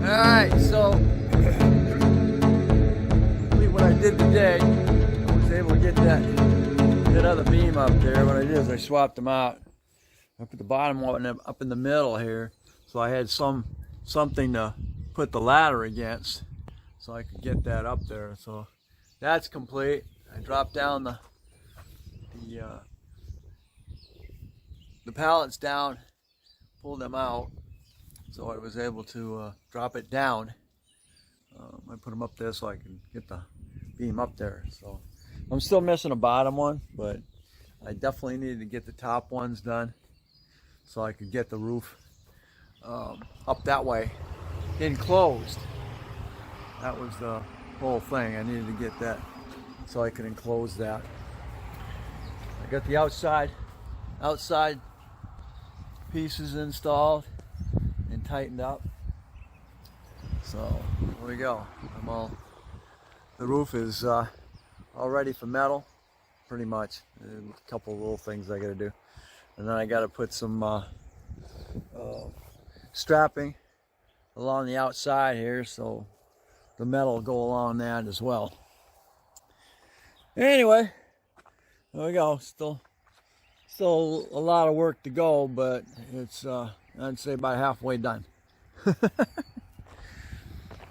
Alright, so what I did today, I was able to get that other beam up there. What I did is I swapped them out. I put the bottom one up in the middle here, so I had something to put the ladder against, so I could get that up there. So that's complete. I dropped down the pallets down, pulled them out, so I was able to drop it down. I put them up there so I can get the beam up there. So I'm still missing a bottom one, but I definitely needed to get the top ones done so I could get the roof up that way enclosed. That was the whole thing. I needed to get that so I could enclose that. I got the outside pieces installed and tightened up. So there we go. The roof is all ready for metal, pretty much. A couple of little things I got to do, and then I got to put some strapping along the outside here, so the metal will go along that as well. Anyway, there we go. Still a lot of work to go, but it's I'd say about halfway done.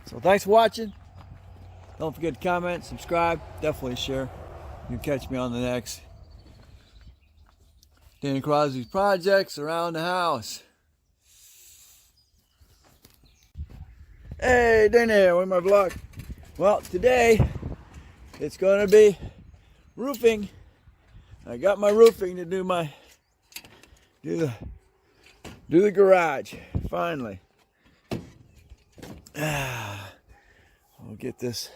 So thanks for watching. Don't forget to comment, subscribe, definitely share. You can catch me on the next Danny Crosby's projects around the house. Hey, Danny here with my vlog. Well, today it's going to be roofing. I got my roofing to do the garage finally. I'll get this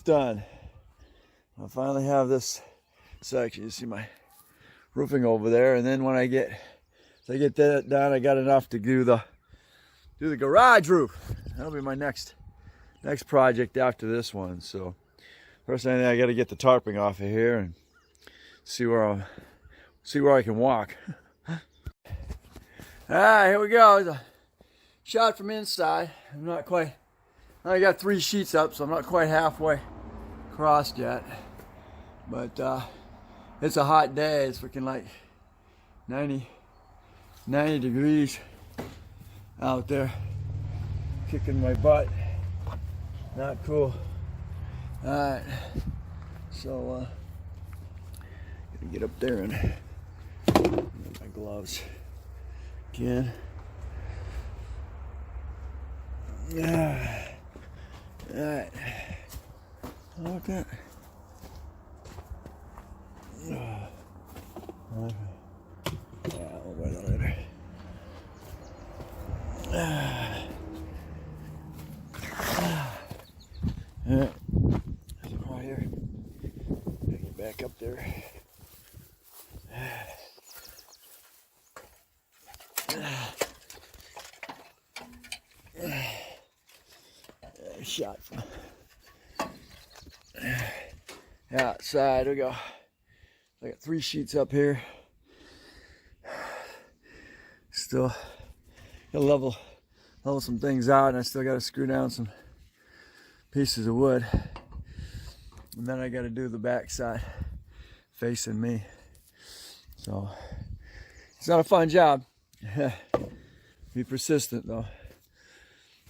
done. I'll finally have this section. You see my roofing over there, and then when I get that done, I got enough to do the garage roof. That'll be my next project after this one. So first thing, I got to get the tarping off of here and see where I can walk. Alright, here we go. It's a shot from inside. I'm not quite. I got 3 sheets up, so I'm not quite halfway crossed yet. But it's a hot day. It's freaking like 90 degrees out there, kicking my butt. Not cool. Alright, so gotta get up there and get my gloves again. Alright, look at that. Yeah, I'll wait on later. Alright, there's a right here. Get back up there. Shot from outside. We go. I got 3 sheets up here. Still gotta level some things out, and I still gotta screw down some pieces of wood, and then I gotta do the back side facing me. So it's not a fun job. Be persistent though.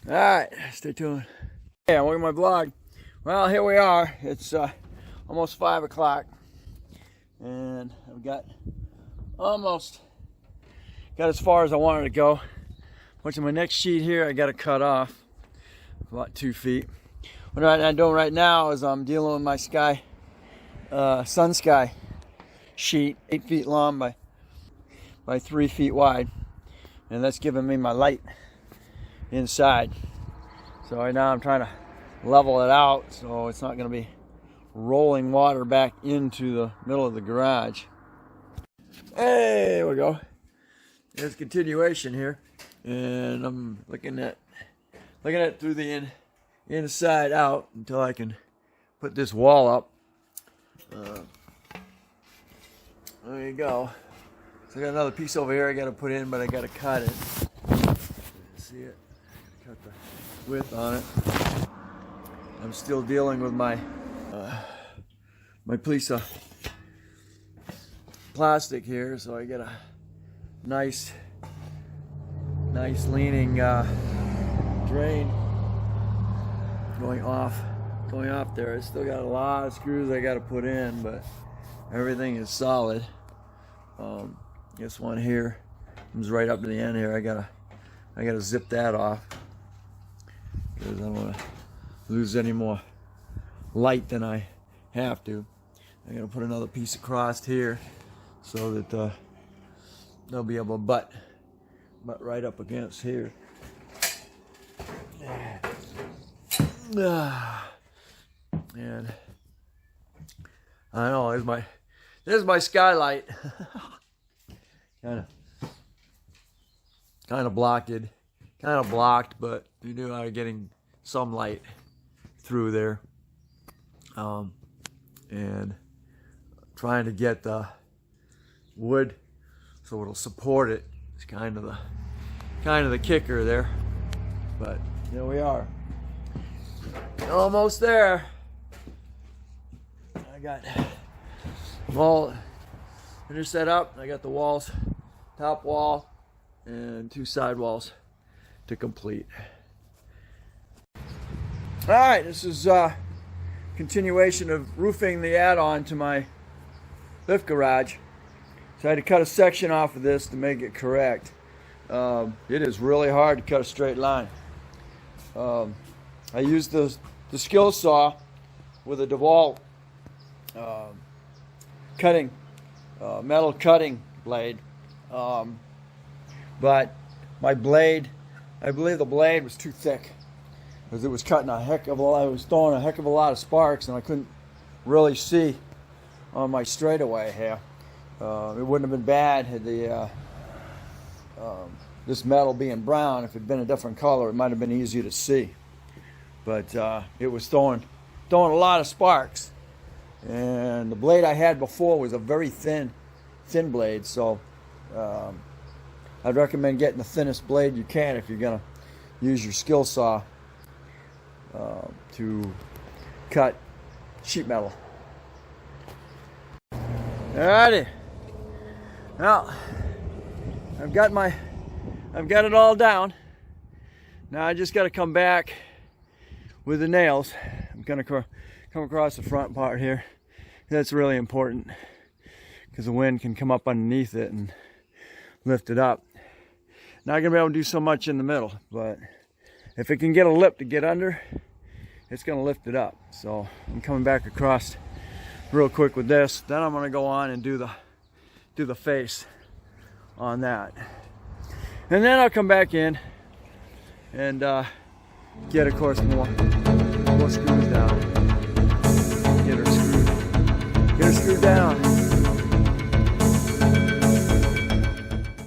All right, stay tuned. Hey, I'm with my vlog. Well, here we are. It's almost 5 o'clock, and I've got as far as I wanted to go. Which in my next sheet here, I got to cut off about 2 feet. What I'm doing right now is I'm dealing with my sun sky sheet, 8 feet long by 3 feet wide, and that's giving me my light inside. So right now I'm trying to level it out so it's not going to be rolling water back into the middle of the garage. Hey, there we go. There's continuation here, and I'm looking at through the inside out until I can put this wall up. There you go. So I got another piece over here I got to put in, but I got to cut it. See it? cut the width on it. I'm still dealing with my my piece of plastic here, so I get a nice leaning drain going off there. I still got a lot of screws I got to put in, but everything is solid. This one here comes right up to the end here. I gotta zip that off because I don't want to lose any more light than I have to. I'm gonna put another piece across here so that they'll be able to butt right up against here. And I know there's my skylight. kind of blocked, but you knew I was getting some light through there. And trying to get the wood so it'll support it. It's kind of the kicker there. But here we are. Almost there. I got all finished set up. I got the walls, top wall and 2 side walls to complete. Alright, this is continuation of roofing the add-on to my lift garage. So I had to cut a section off of this to make it correct. It is really hard to cut a straight line. I used the skill saw with a DeWalt metal cutting blade, but my blade, I believe the blade was too thick because it was cutting I was throwing a heck of a lot of sparks, and I couldn't really see on my straightaway here. It wouldn't have been bad had this metal being brown. If it had been a different color, it might have been easier to see. But it was throwing a lot of sparks, and the blade I had before was a very thin blade. So I'd recommend getting the thinnest blade you can if you're gonna use your skill saw to cut sheet metal. Alrighty. Well, I've got it all down. Now I just got to come back with the nails. I'm gonna come across the front part here. That's really important because the wind can come up underneath it and lift it up. Not gonna be able to do so much in the middle, but if it can get a lip to get under, it's gonna lift it up. So I'm coming back across real quick with this. Then I'm gonna go on and do the face on that, and then I'll come back in and get, of course, more screws down.